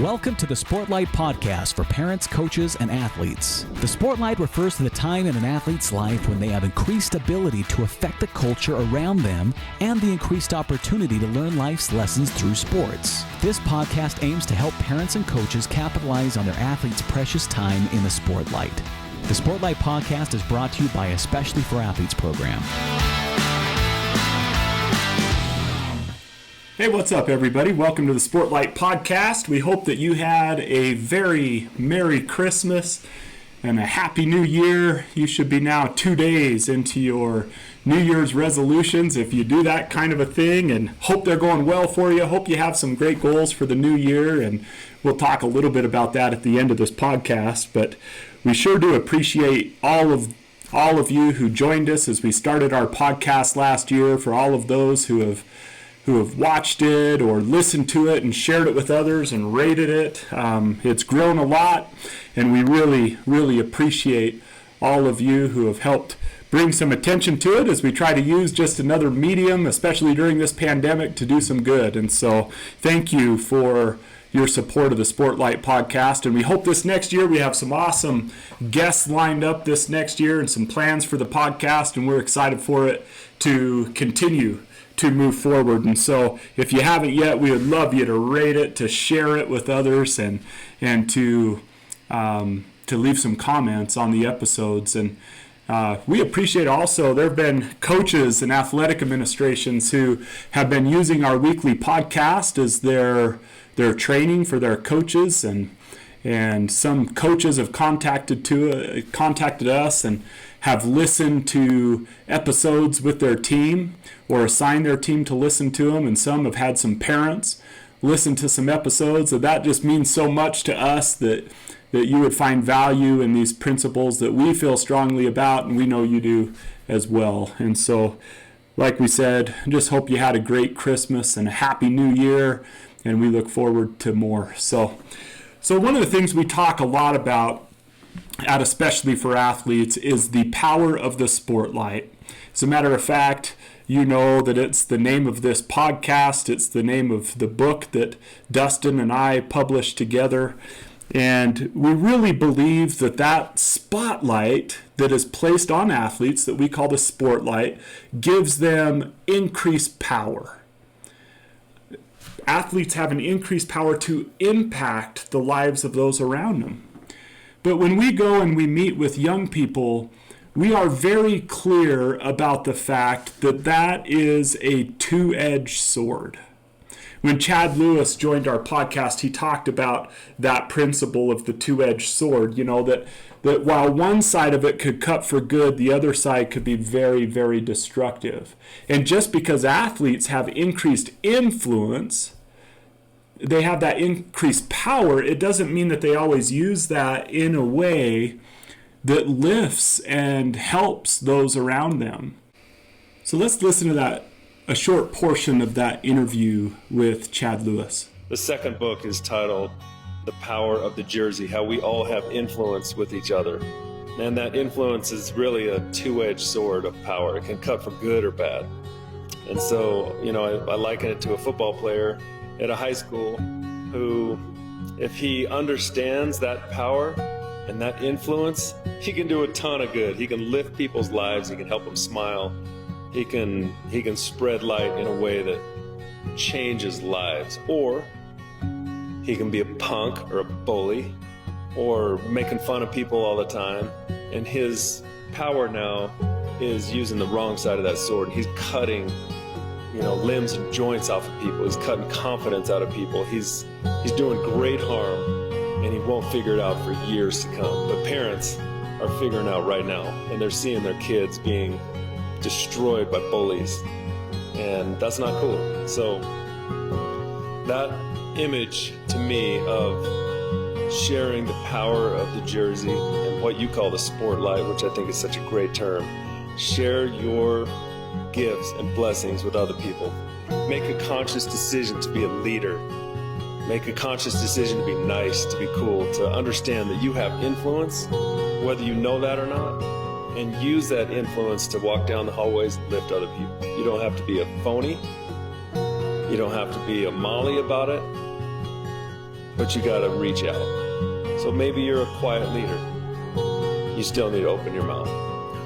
Welcome to the Sportlight podcast for parents, coaches, and athletes. The Sportlight refers to the time in an athlete's life when they have increased ability to affect the culture around them and the increased opportunity to learn life's lessons through sports. This podcast aims to help parents and coaches capitalize on their athletes' precious time in the Sportlight. The Sportlight podcast is brought to you by Especially for Athletes program. Hey, what's up, everybody? Welcome to the Sportlight podcast. We hope that you had a very Merry Christmas and a Happy New Year. You should be now 2 days into your New Year's resolutions if you do that kind of a thing, and hope they're going well for you. Hope you have some great goals for the new year, and we'll talk a little bit about that at the end of this podcast. But we sure do appreciate all of you who joined us as we started our podcast last year. For all of those who have watched it or listened to it and shared it with others and rated it. It's grown a lot, and we really appreciate all of you who have helped bring some attention to it as we try to use just another medium, especially during this pandemic, to do some good. And so thank you for your support of the Sportlight podcast, and we hope this next year we have some awesome guests lined up this next year and some plans for the podcast, and we're excited for it to continue to move forward. And so if you haven't yet, we would love you to rate it, to share it with others, and to leave some comments on the episodes. And we appreciate also, there have been coaches and athletic administrations who have been using our weekly podcast as their training for their coaches, and some coaches have contacted us and have listened to episodes with their team or assigned their team to listen to them, and some have had some parents listen to some episodes. So that just means so much to us that you would find value in these principles that we feel strongly about, and we know you do as well. And so, like we said, just hope you had a great Christmas and a Happy New Year, and we look forward to more. So one of the things we talk a lot about at Especially for Athletes is the power of the Sportlight. As a matter of fact, you know that it's the name of this podcast. It's the name of the book that Dustin and I published together. And we really believe that spotlight that is placed on athletes, that we call the Sportlight, gives them increased power. Athletes have an increased power to impact the lives of those around them. But when we go and we meet with young people, we are very clear about the fact that is a two-edged sword. When Chad Lewis joined our podcast, he talked about that principle of the two-edged sword, that while one side of it could cut for good, the other side could be very, very destructive. And just because athletes have increased influence, they have that increased power, it doesn't mean that they always use that in a way that lifts and helps those around them. So let's listen to a short portion of that interview with Chad Lewis. The second book is titled The Power of the Jersey, how we all have influence with each other. And that influence is really a two-edged sword of power. It can cut for good or bad. And so, I liken it to a football player at a high school who, if he understands that power and that influence, he can do a ton of good. He can lift people's lives. He can help them smile. He can spread light in a way that changes lives. Or he can be a punk or a bully or making fun of people all the time. And his power now is using the wrong side of that sword. He's cutting limbs and joints off of people. He's cutting confidence out of people. He's doing great harm, and he won't figure it out for years to come. But parents are figuring out right now, and they're seeing their kids being destroyed by bullies, and that's not cool. So that image to me of sharing the power of the jersey and what you call the Sportlight, which I think is such a great term, share your gifts and blessings with other people. Make a conscious decision to be a leader. Make a conscious decision to be nice, to be cool, to understand that you have influence, whether you know that or not, and use that influence to walk down the hallways and lift other people. You don't have to be a phony. You don't have to be a Molly about it. but you got to reach out. So maybe you're a quiet leader. You still need to open your mouth.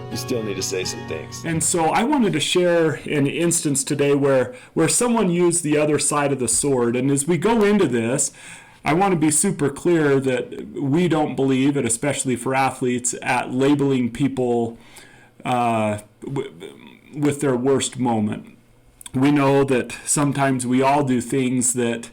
You still need to say some things. And so I wanted to share an instance today where someone used the other side of the sword. And as we go into this, I want to be super clear that we don't believe, and especially for athletes, at labeling people with their worst moment. We know that sometimes we all do things that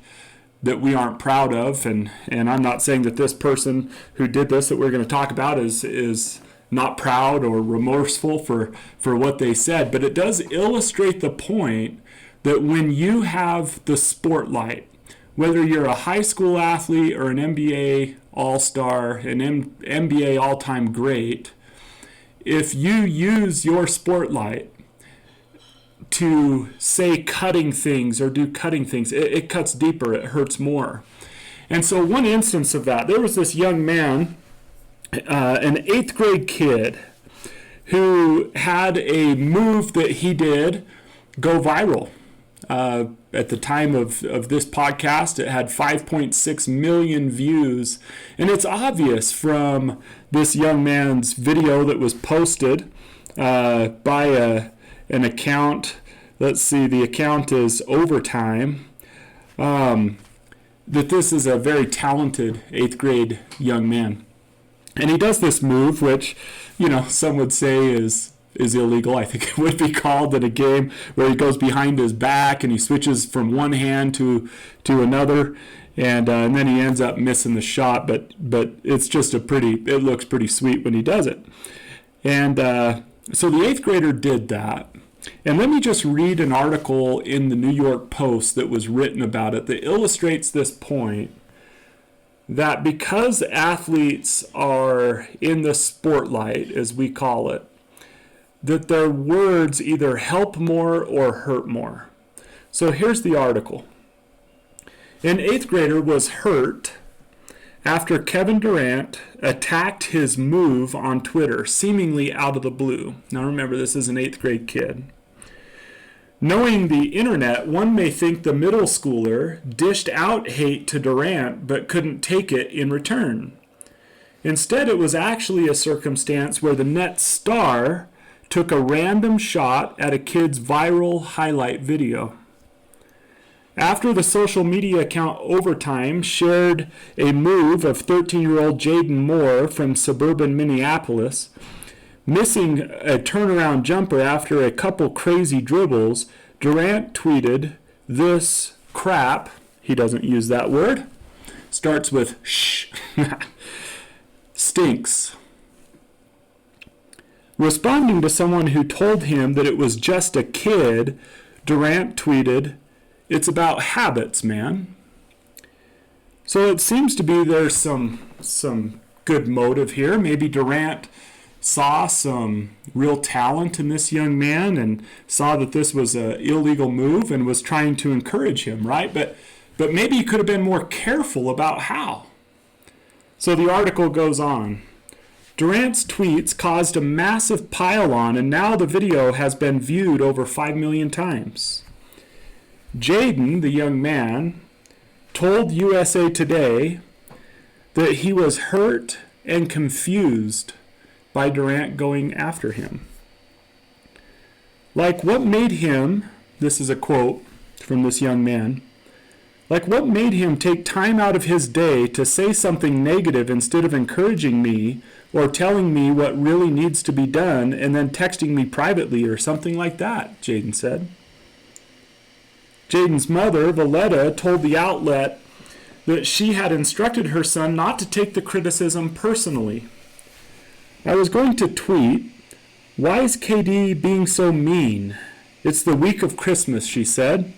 we aren't proud of, and I'm not saying that this person who did this that we're going to talk about is not proud or remorseful for what they said, but it does illustrate the point that when you have the spotlight, whether you're a high school athlete or an NBA all-star, an NBA all-time great, if you use your spotlight to say cutting things or do cutting things, it cuts deeper, it hurts more. And so one instance of that, there was this young man, an 8th grade kid, who had a move that he did go viral. At the time of this podcast, it had 5.6 million views. And it's obvious from this young man's video that was posted by an account. Let's see, the account is Overtime. That this is a very talented 8th grade young man. And he does this move, which, some would say is illegal. I think it would be called in a game, where he goes behind his back and he switches from one hand to another, and then he ends up missing the shot. But it's just it looks pretty sweet when he does it. And so the 8th grader did that. And let me just read an article in the New York Post that was written about it that illustrates this point, that because athletes are in the spotlight, as we call it, that their words either help more or hurt more. So here's the article. An 8th grader was hurt after Kevin Durant attacked his move on Twitter, seemingly out of the blue. Now remember, this is an 8th grade kid. Knowing the internet, one may think the middle schooler dished out hate to Durant but couldn't take it in return. Instead, it was actually a circumstance where the net star took a random shot at a kid's viral highlight video. After the social media account Overtime shared a move of 13-year-old Jaden Moore from suburban Minneapolis, missing a turnaround jumper after a couple crazy dribbles, Durant tweeted, "This crap," he doesn't use that word, starts with shh, "stinks." Responding to someone who told him that it was just a kid, Durant tweeted, "It's about habits, man." So it seems to be there's some good motive here. Maybe Durant saw some real talent in this young man and saw that this was an illegal move and was trying to encourage him, right? But maybe he could have been more careful about how. So the article goes on. Durant's tweets caused a massive pile-on, and now the video has been viewed over 5 million times. Jaden, the young man, told USA Today that he was hurt and confused by Durant going after him. Like what made him, this is a quote from this young man, like what made him take time out of his day to say something negative instead of encouraging me or telling me what really needs to be done and then texting me privately or something like that, Jaden said. Jaden's mother, Valletta, told the outlet that she had instructed her son not to take the criticism personally. I was going to tweet, "Why is KD being so mean? It's the week of Christmas," she said.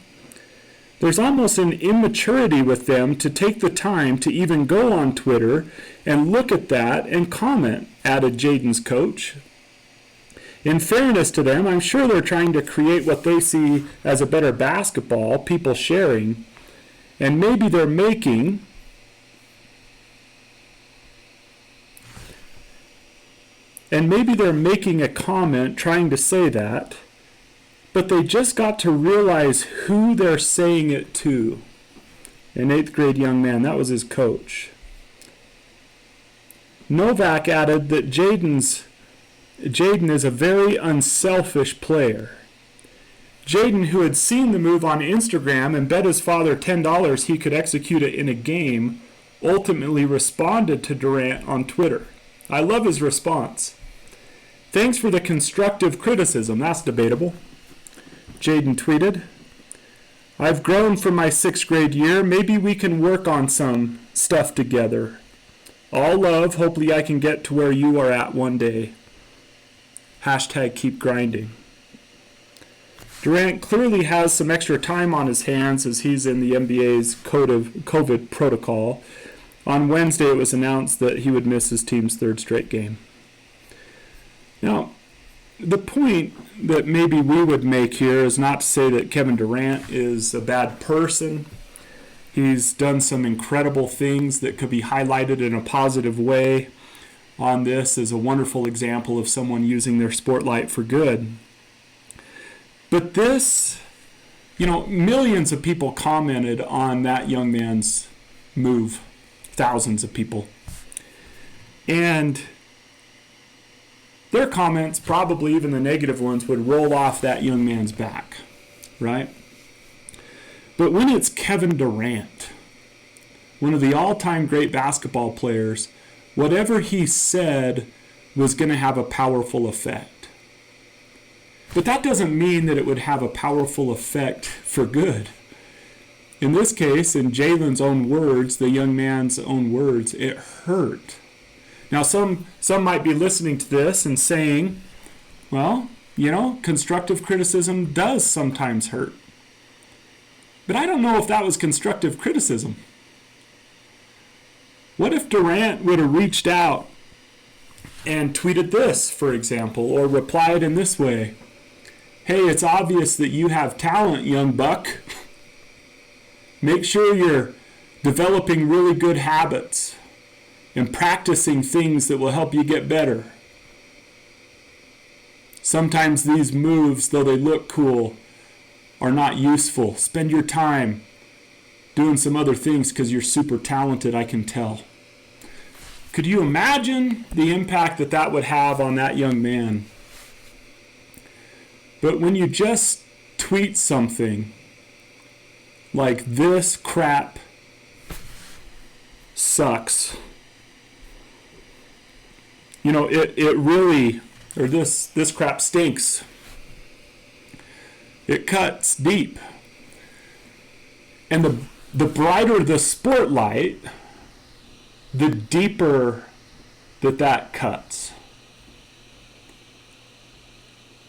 There's almost an immaturity with them to take the time to even go on Twitter and look at that and comment, added Jaden's coach. In fairness to them, I'm sure they're trying to create what they see as a better basketball, people sharing, and maybe they're making a comment trying to say that, but they just got to realize who they're saying it to. an 8th grade young man. That was his coach. Novak added that Jaden is a very unselfish player. Jaden, who had seen the move on Instagram and bet his father $10 he could execute it in a game, ultimately responded to Durant on Twitter. I love his response. Thanks for the constructive criticism. That's debatable. Jaden tweeted, I've grown from my 6th grade year. Maybe we can work on some stuff together. All love. Hopefully I can get to where you are at one day. Hashtag keep grinding. Durant clearly has some extra time on his hands as he's in the NBA's COVID protocol. On Wednesday, it was announced that he would miss his team's 3rd straight game. Now, the point that maybe we would make here is not to say that Kevin Durant is a bad person. He's done some incredible things that could be highlighted in a positive way. On this is a wonderful example of someone using their Sportlight for good. But this, millions of people commented on that young man's move. Thousands of people. And their comments, probably even the negative ones, would roll off that young man's back, right? But when it's Kevin Durant, one of the all-time great basketball players, whatever he said was going to have a powerful effect. But that doesn't mean that it would have a powerful effect for good. In this case, in Jalen's own words, the young man's own words, it hurt. Now, some might be listening to this and saying, well, constructive criticism does sometimes hurt. But I don't know if that was constructive criticism. What if Durant would have reached out and tweeted this, for example, or replied in this way? Hey, it's obvious that you have talent, young buck. Make sure you're developing really good habits and practicing things that will help you get better. Sometimes these moves, though they look cool, are not useful. Spend your time doing some other things because you're super talented, I can tell. Could you imagine the impact that would have on that young man? But when you just tweet something like this crap sucks, it really, or this crap stinks. It cuts deep. And the brighter the spotlight, the deeper that cuts.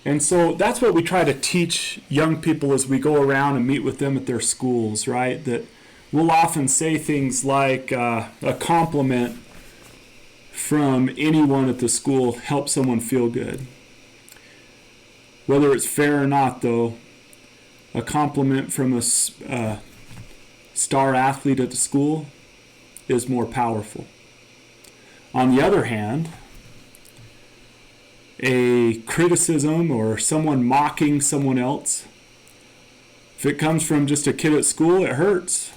And so that's what we try to teach young people as we go around and meet with them at their schools, right? That we'll often say things like a compliment from anyone at the school helps someone feel good. Whether it's fair or not, though, a compliment from a star athlete at the school is more powerful. On the other hand, a criticism or someone mocking someone else, if it comes from just a kid at school, it hurts.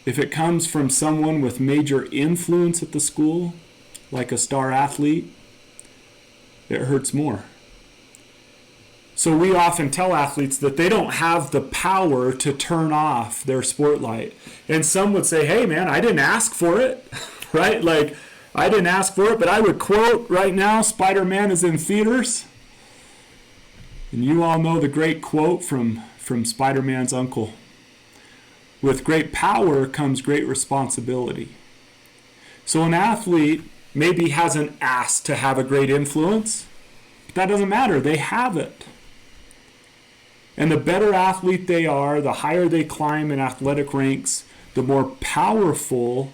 If it comes from someone with major influence at the school, like a star athlete, it hurts more. So we often tell athletes that they don't have the power to turn off their spotlight. And some would say, hey man, I didn't ask for it, right? Like, I didn't ask for it, but I would quote right now, Spider-Man is in theaters. And you all know the great quote from Spider-Man's uncle. With great power comes great responsibility. So an athlete maybe hasn't asked to have a great influence, but that doesn't matter. They have it. And the better athlete they are, the higher they climb in athletic ranks, the more powerful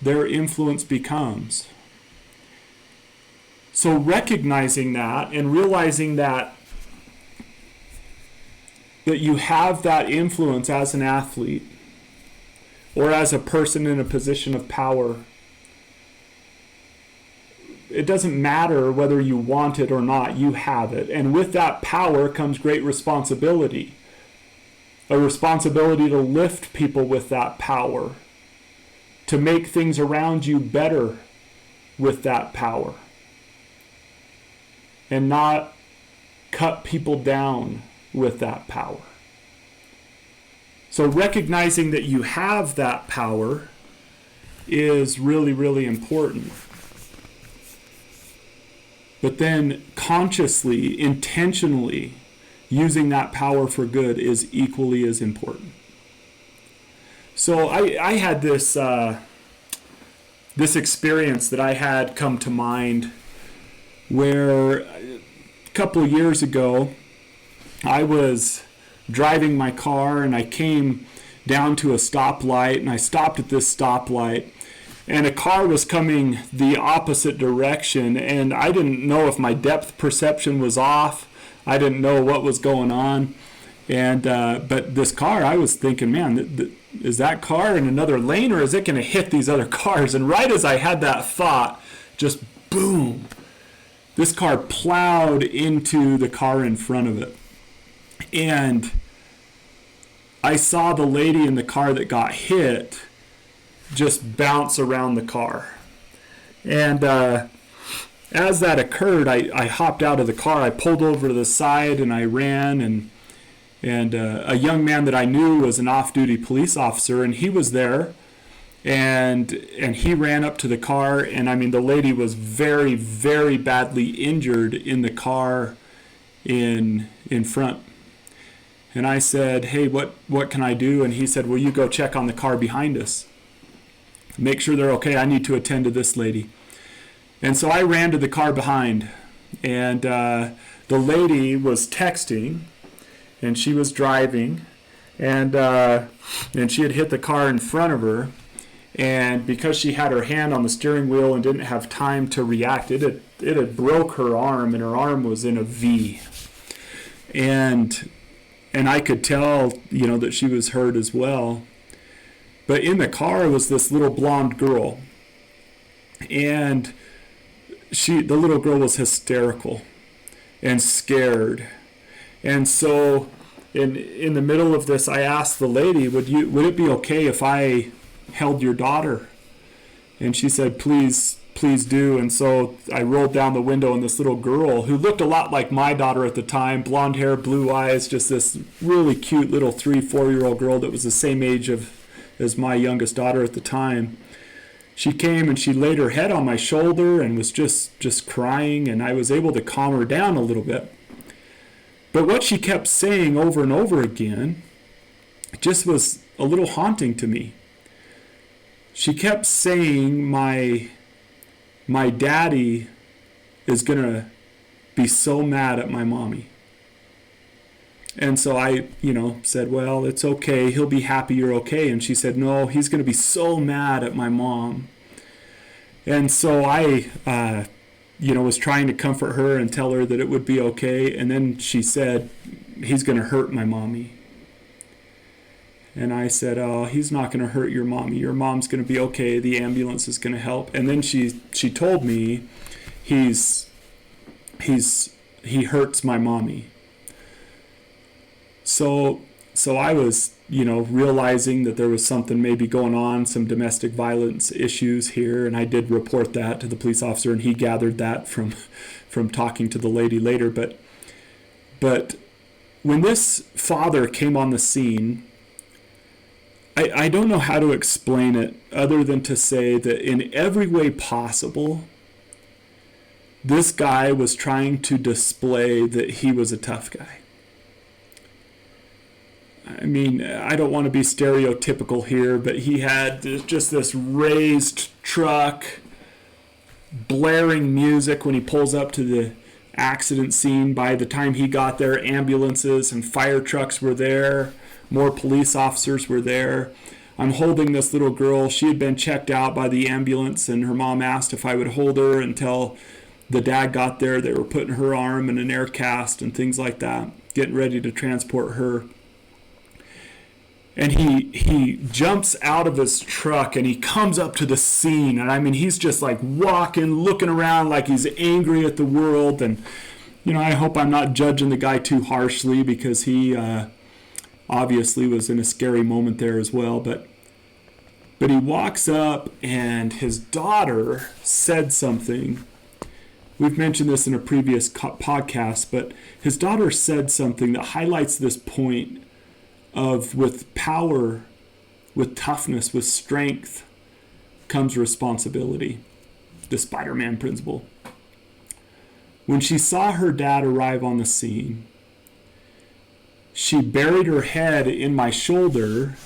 their influence becomes. So recognizing that and realizing that you have that influence as an athlete or as a person in a position of power, it doesn't matter whether you want it or not, you have it. And with that power comes great responsibility. a responsibility to lift people with that power, to make things around you better with that power, and not cut people down with that power. So recognizing that you have that power is really, really important. But then consciously, intentionally using that power for good is equally as important. So I had this experience that I had come to mind where a couple of years ago I was driving my car and I came down to a stoplight, and I stopped at this stoplight, and a car was coming the opposite direction, and I didn't know if my depth perception was off. I didn't know what was going on. And but this car, I was thinking, man, is that car in another lane, or is it going to hit these other cars? And right as I had that thought, just boom, this car plowed into the car in front of it. And I saw the lady in the car that got hit just bounce around the car. And as that occurred, I hopped out of the car. I pulled over to the side and I ran, and a young man that I knew was an off-duty police officer, and he was there, and he ran up to the car, and I mean the lady was very, very badly injured in the car in front. And I said, hey, what can I do? And he said, well, you go check on the car behind us. Make sure they're okay. I need to attend to this lady. And so I ran to the car behind, and the lady was texting, and she was driving, and she had hit the car in front of her, and because she had her hand on the steering wheel and didn't have time to react, it had broke her arm, and her arm was in a V. And I could tell, that she was hurt as well. But in the car was this little blonde girl, and the little girl was hysterical and scared. And so in the middle of this, I asked the lady, would it be okay if I held your daughter? And she said, please do. And so I rolled down the window, and this little girl, who looked a lot like my daughter at the time, blonde hair, blue eyes, just this really cute little 3-4-year-old girl that was the same age as my youngest daughter at the time, she came and she laid her head on my shoulder and was just crying, and I was able to calm her down a little bit. But what she kept saying over and over again just was a little haunting to me. She kept saying, my daddy is going to be so mad at my mommy. And so I, said, well, it's okay. He'll be happy you're okay. And she said, no, he's going to be so mad at my mom. And so I, was trying to comfort her and tell her that it would be okay. And then she said, he's going to hurt my mommy. And I said, oh, he's not going to hurt your mommy. Your mom's going to be okay. The ambulance is going to help. And then she told me he hurts my mommy. So I was, realizing that there was something maybe going on, some domestic violence issues here. And I did report that to the police officer, and he gathered that from talking to the lady later. But when this father came on the scene, I don't know how to explain it other than to say that in every way possible, this guy was trying to display that he was a tough guy. I mean, I don't want to be stereotypical here, but he had just this raised truck, blaring music when he pulls up to the accident scene. By the time he got there, ambulances and fire trucks were there. More police officers were there. I'm holding this little girl. She had been checked out by the ambulance, and her mom asked if I would hold her until the dad got there. They were putting her arm in an air cast and things like that, getting ready to transport her. And he jumps out of his truck, and he comes up to the scene. And I mean, he's just like walking, looking around like he's angry at the world. And, I hope I'm not judging the guy too harshly, because he obviously was in a scary moment there as well. But he walks up and his daughter said something. We've mentioned this in a previous podcast, but his daughter said something that highlights this point of with power, with toughness, with strength comes responsibility. The Spider-Man principle. When she saw her dad arrive on the scene, she buried her head in my shoulder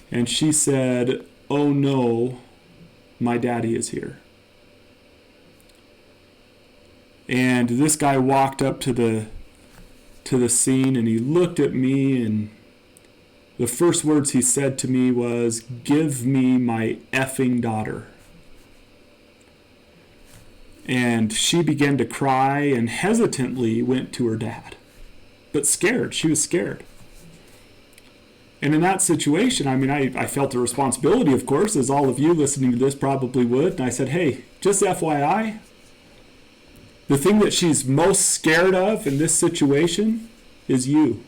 and she said, "Oh no, my daddy is here." And this guy walked up to the scene and he looked at me, and the first words he said to me was, "Give me my effing daughter." And she began to cry and hesitantly went to her dad. But scared. She was scared. And in that situation, I mean, I felt the responsibility, of course, as all of you listening to this probably would. And I said, "Hey, just FYI, the thing that she's most scared of in this situation is you.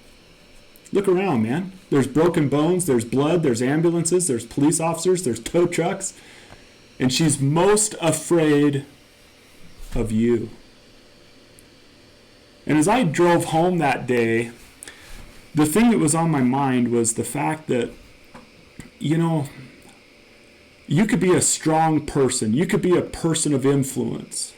Look around, man. There's broken bones, there's blood, there's ambulances, there's police officers, there's tow trucks. And she's most afraid of you." And as I drove home that day, the thing that was on my mind was the fact that, you know, you could be a strong person. You could be a person of influence.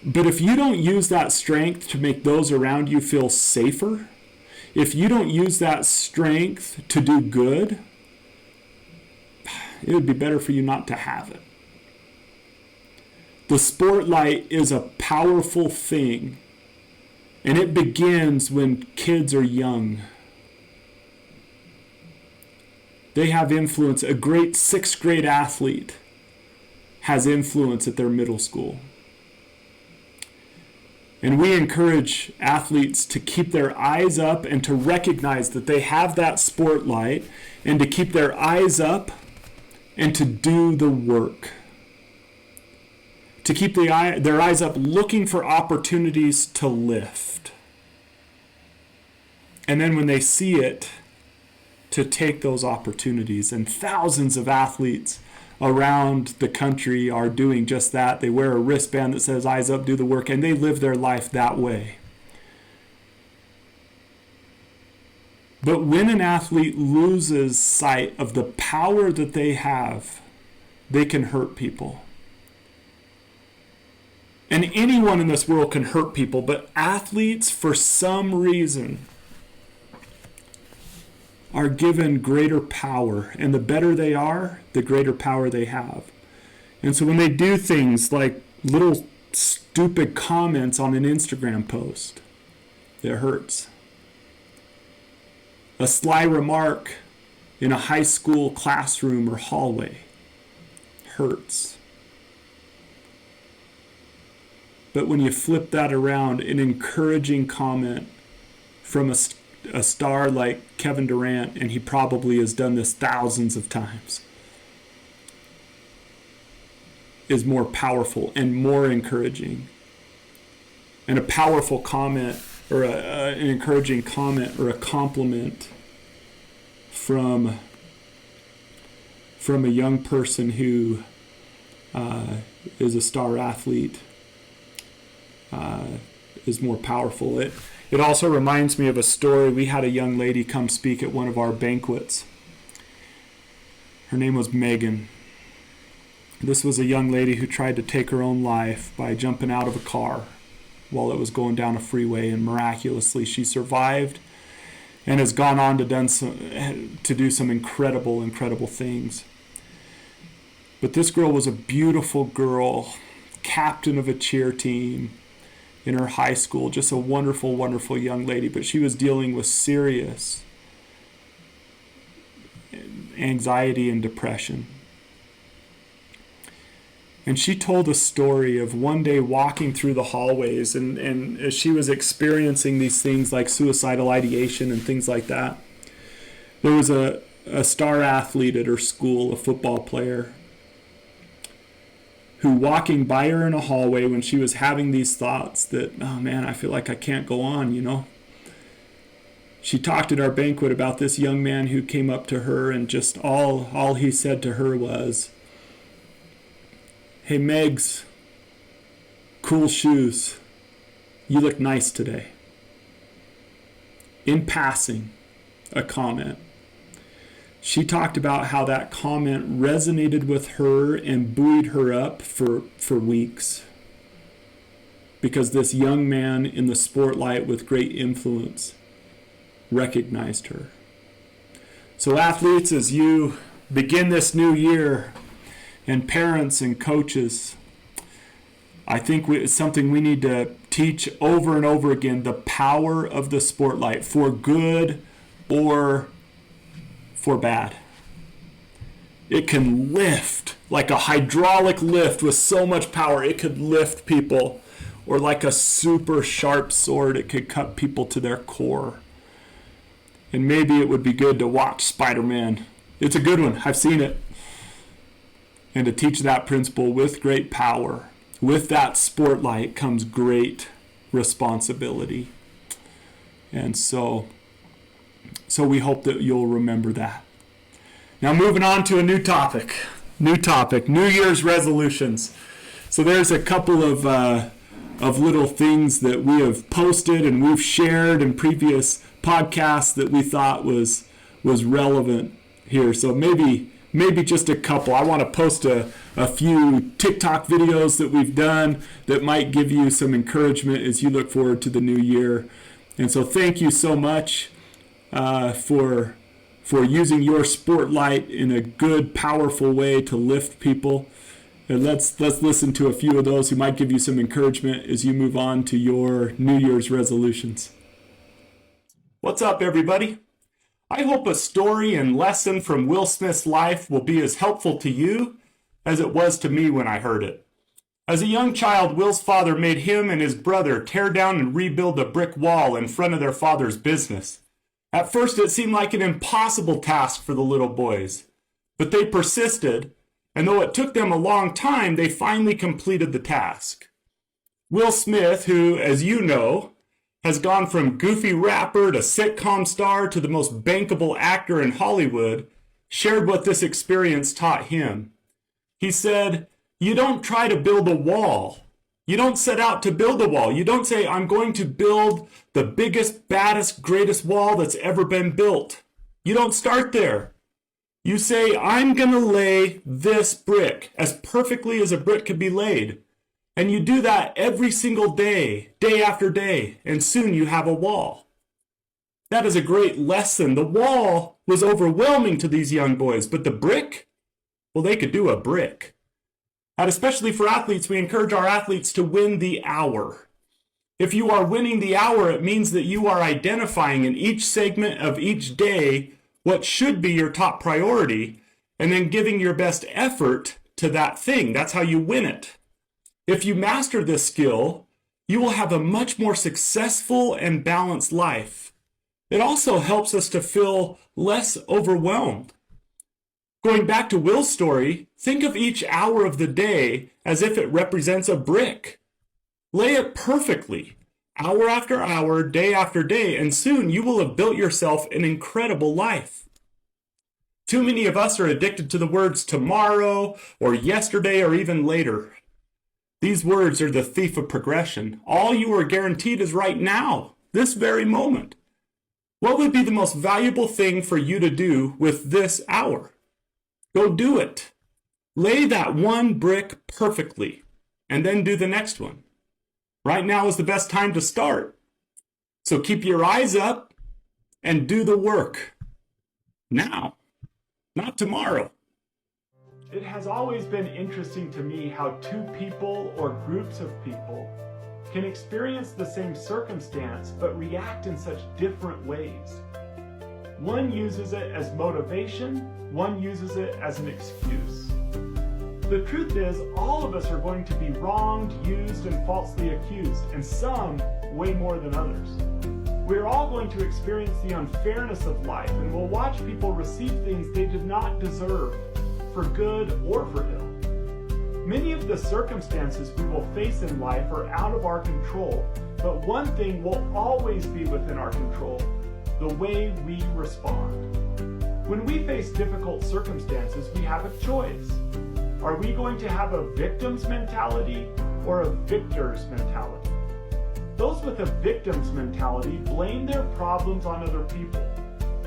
But if you don't use that strength to make those around you feel safer, if you don't use that strength to do good, it would be better for you not to have it. The Sportlight is a powerful thing, and it begins when kids are young. They have influence. A great 6th grade athlete has influence at their middle school. And we encourage athletes to keep their eyes up and to recognize that they have that spotlight, and to keep their eyes up and to do the work. To keep their eyes up looking for opportunities to lift. And then when they see it, to take those opportunities. And thousands of athletes around the country are doing just that. They wear a wristband that says "Eyes Up, do the work," and they live their life that way. But when an athlete loses sight of the power that they have, they can hurt people. And anyone in this world can hurt people, but athletes, for some reason, are given greater power. And the better they are, the greater power they have. And so when they do things like little stupid comments on an Instagram post, it hurts. A sly remark in a high school classroom or hallway hurts. But when you flip that around, an encouraging comment from a star like Kevin Durant, and he probably has done this thousands of times, is more powerful and more encouraging. And a powerful comment, or an encouraging comment, or a compliment from a young person who is a star athlete is more powerful. It also reminds me of a story. We had a young lady come speak at one of our banquets. Her name was Megan. This was a young lady who tried to take her own life by jumping out of a car while it was going down a freeway, and miraculously she survived and has gone on to do some incredible things. But this girl was a beautiful girl, captain of a cheer team in her high school, just a wonderful young lady, but she was dealing with serious anxiety and depression. And she told a story of one day walking through the hallways, and as she was experiencing these things like suicidal ideation and things like that, there was a star athlete at her school, a football player, who, walking by her in a hallway when she was having these thoughts that, "Oh man, I feel like I can't go on," She talked at our banquet about this young man who came up to her, and just all he said to her was, "Hey, Megs, cool shoes. You look nice today." In passing, a comment. She talked about how that comment resonated with her and buoyed her up for weeks, because this young man in the Sportlight with great influence recognized her. So athletes, as you begin this new year, and parents and coaches, I think it's something we need to teach over and over again, the power of the Sportlight, for good or for bad. It can lift like a hydraulic lift with so much power. It could lift people, or like a super sharp sword, it could cut people to their core. And maybe it would be good to watch Spider-Man. It's a good one. I've seen it. And to teach that principle with great power. With that Sportlight comes great responsibility. And so we hope that you'll remember that. Now moving on to a new topic, New Year's resolutions. So there's a couple of little things that we have posted and we've shared in previous podcasts that we thought was relevant here. So maybe just a couple. I want to post a few TikTok videos that we've done that might give you some encouragement as you look forward to the new year. And so thank you so much for using your Sportlight in a good, powerful way to lift people. And let's listen to a few of those who might give you some encouragement as you move on to your New Year's resolutions. What's up, everybody? I hope a story and lesson from Will Smith's life will be as helpful to you as it was to me when I heard it. As a young child, Will's father made him and his brother tear down and rebuild a brick wall in front of their father's business. At first, it seemed like an impossible task for the little boys, but they persisted, and though it took them a long time, they finally completed the task. Will Smith, who, as you know, has gone from goofy rapper to sitcom star to the most bankable actor in Hollywood, shared what this experience taught him. He said, "You don't try to build a wall. You don't set out to build a wall. You don't say, I'm going to build the biggest, baddest, greatest wall that's ever been built. You don't start there. You say, I'm going to lay this brick as perfectly as a brick could be laid. And you do that every single day, day after day, and soon you have a wall." That is a great lesson. The wall was overwhelming to these young boys, but the brick, well, they could do a brick. And especially for athletes, we encourage our athletes to win the hour. If you are winning the hour, it means that you are identifying in each segment of each day what should be your top priority, and then giving your best effort to that thing. That's how you win it. If you master this skill, you will have a much more successful and balanced life. It also helps us to feel less overwhelmed. Going back to Will's story, think of each hour of the day as if it represents a brick. Lay it perfectly, hour after hour, day after day, and soon you will have built yourself an incredible life. Too many of us are addicted to the words tomorrow or yesterday or even later. These words are the thief of progression. All you are guaranteed is right now, this very moment. What would be the most valuable thing for you to do with this hour? Go do it. Lay that one brick perfectly, and then do the next one. Right now is the best time to start. So keep your eyes up and do the work. Now, not tomorrow. It has always been interesting to me how two people or groups of people can experience the same circumstance but react in such different ways. One uses it as motivation, one uses it as an excuse. The truth is, all of us are going to be wronged, used, and falsely accused, and some way more than others. We're all going to experience the unfairness of life, and we'll watch people receive things they did not deserve, for good or for ill. Many of the circumstances we will face in life are out of our control, but one thing will always be within our control. the way we respond. When we face difficult circumstances, we have a choice. Are we going to have a victim's mentality or a victor's mentality? Those with a victim's mentality blame their problems on other people.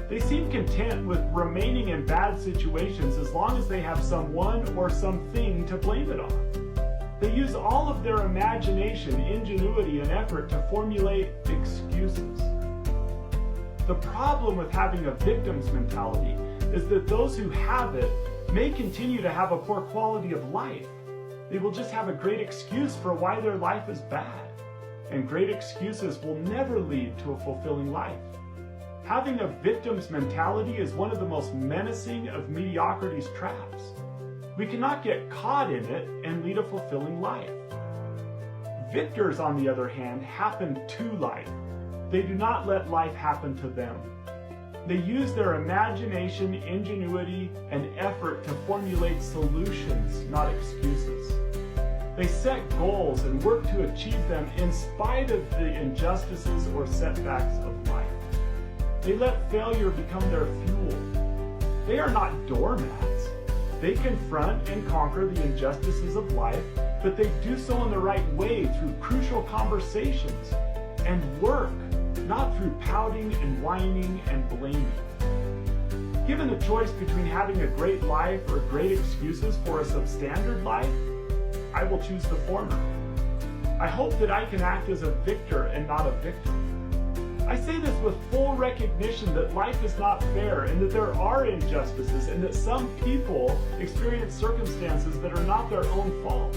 They seem content with remaining in bad situations as long as they have someone or something to blame it on. They use all of their imagination, ingenuity, and effort to formulate excuses. The problem with having a victim's mentality is that those who have it may continue to have a poor quality of life. They will just have a great excuse for why their life is bad. And great excuses will never lead to a fulfilling life. Having a victim's mentality is one of the most menacing of mediocrity's traps. We cannot get caught in it and lead a fulfilling life. Victors, on the other hand, happen to life. They do not let life happen to them. They use their imagination, ingenuity, and effort to formulate solutions, not excuses. They set goals and work to achieve them in spite of the injustices or setbacks of life. They let failure become their fuel. They are not doormats. They confront and conquer the injustices of life, but they do so in the right way through crucial conversations and work, not through pouting and whining and blaming. Given the choice between having a great life or great excuses for a substandard life, I will choose the former. I hope that I can act as a victor and not a victim. I say this with full recognition that life is not fair and that there are injustices and that some people experience circumstances that are not their own fault.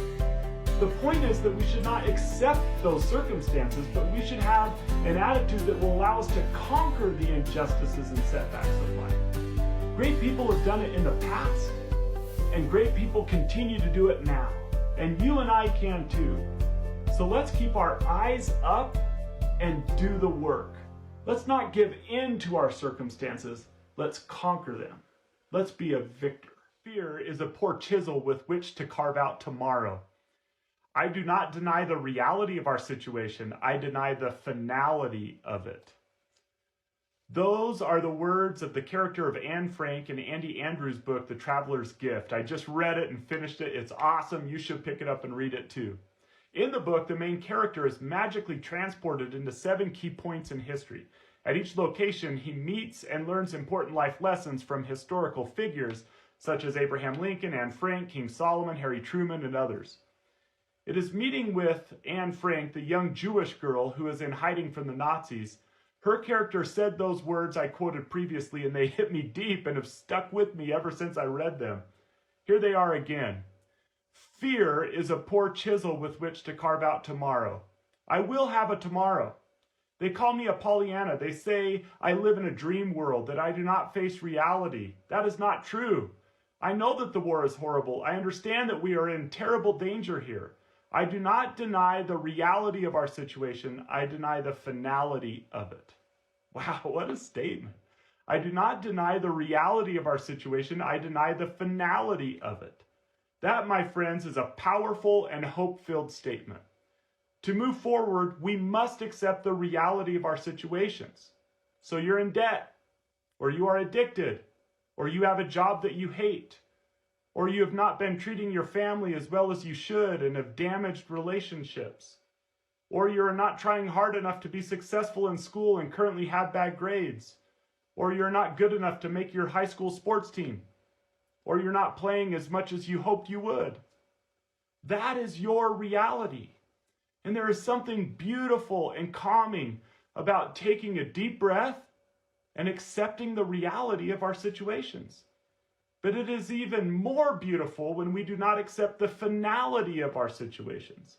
The point is that we should not accept those circumstances, but we should have an attitude that will allow us to conquer the injustices and setbacks of life. Great people have done it in the past, and great people continue to do it now. And you and I can too. So let's keep our eyes up and do the work. Let's not give in to our circumstances. Let's conquer them. Let's be a victor. Fear is a poor chisel with which to carve out tomorrow. I do not deny the reality of our situation. I deny the finality of it. Those are the words of the character of Anne Frank in Andy Andrews' book, The Traveler's Gift. I just read it and finished it. It's awesome. You should pick it up and read it too. In the book, the main character is magically transported into 7 key points in history. At each location, he meets and learns important life lessons from historical figures such as Abraham Lincoln, Anne Frank, King Solomon, Harry Truman, and others. It is meeting with Anne Frank, the young Jewish girl who is in hiding from the Nazis. Her character said those words I quoted previously, and they hit me deep and have stuck with me ever since I read them. Here they are again. Fear is a poor chisel with which to carve out tomorrow. I will have a tomorrow. They call me a Pollyanna. They say I live in a dream world, that I do not face reality. That is not true. I know that the war is horrible. I understand that we are in terrible danger here. I do not deny the reality of our situation. I deny the finality of it. Wow, what a statement. I do not deny the reality of our situation. I deny the finality of it. That, my friends, is a powerful and hope-filled statement. To move forward, we must accept the reality of our situations. So you're in debt, or you are addicted, or you have a job that you hate, or you have not been treating your family as well as you should and have damaged relationships, or you're not trying hard enough to be successful in school and currently have bad grades, or you're not good enough to make your high school sports team, or you're not playing as much as you hoped you would. That is your reality. And there is something beautiful and calming about taking a deep breath and accepting the reality of our situations. But it is even more beautiful when we do not accept the finality of our situations.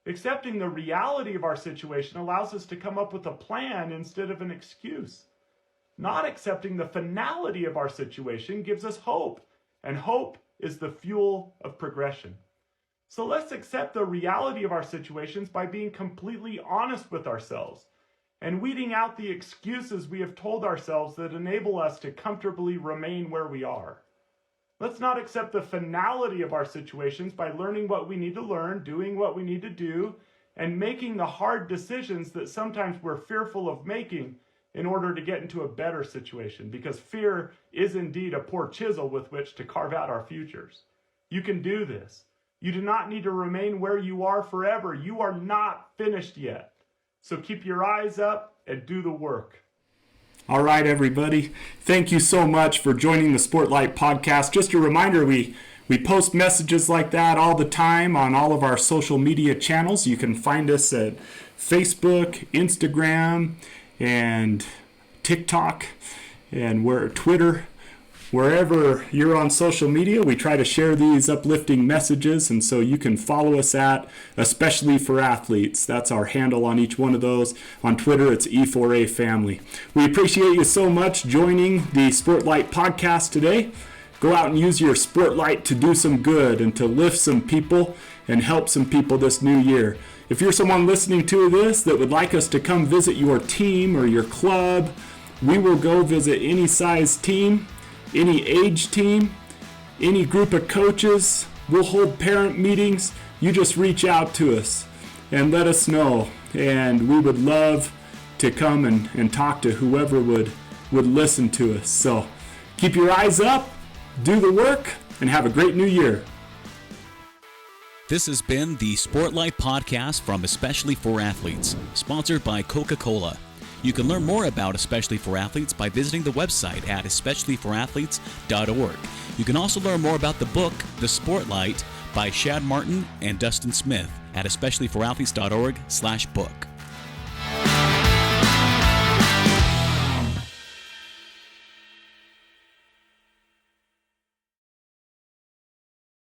Accepting the reality of our situation allows us to come up with a plan instead of an excuse. Not accepting the finality of our situation gives us hope, and hope is the fuel of progression. So let's accept the reality of our situations by being completely honest with ourselves and weeding out the excuses we have told ourselves that enable us to comfortably remain where we are. Let's not accept the finality of our situations by learning what we need to learn, doing what we need to do, and making the hard decisions that sometimes we're fearful of making in order to get into a better situation, because fear is indeed a poor chisel with which to carve out our futures. You can do this. You do not need to remain where you are forever. You are not finished yet. So keep your eyes up and do the work. All right, everybody. Thank you so much for joining the Sportlight podcast. Just a reminder, we post messages like that all the time on all of our social media channels. You can find us at Facebook, Instagram, and TikTok, and Twitter. Wherever you're on social media, we try to share these uplifting messages, and so you can follow us at Especially for Athletes. That's our handle on each one of those. On Twitter, it's E4A Family. We appreciate you so much joining the Sportlight podcast today. Go out and use your Sportlight to do some good and to lift some people and help some people this new year. If you're someone listening to this that would like us to come visit your team or your club, we will go visit any size team, any age team, any group of coaches. We'll hold parent meetings. You just reach out to us and let us know. And we would love to come and talk to whoever would listen to us. So keep your eyes up, do the work, and have a great new year. This has been the Sportlight podcast from Especially for Athletes, sponsored by Coca-Cola. You can learn more about Especially for Athletes by visiting the website at especiallyforathletes.org. You can also learn more about the book, The Sportlight, by Shad Martin and Dustin Smith at especiallyforathletes.org/book.